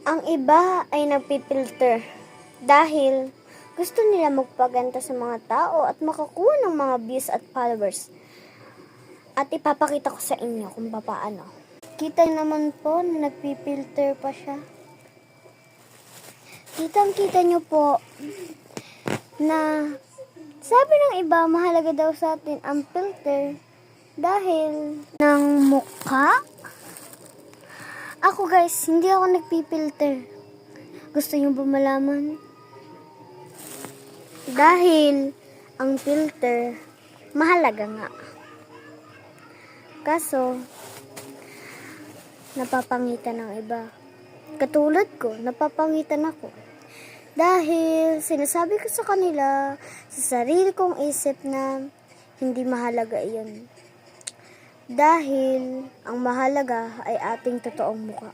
Ang iba ay nagpipilter dahil gusto nila magpaganda sa mga tao at makakuha ng mga views at followers. At ipapakita ko sa inyo kung paano. Kita naman po na nagpipilter pa siya. Kitang-kita nyo po na sabi ng iba mahalaga daw sa atin ang filter dahil ng mukha. Ako guys, hindi ako nagpipilter. Gusto nyo ba malaman? Dahil ang filter mahalaga nga. Kaso, napapangitan ng iba. Katulad ko, napapangitan ako. Dahil sinasabi ko sa kanila, sa sarili kong isip na hindi mahalaga iyon. Dahil ang mahalaga ay ating totoong mukha.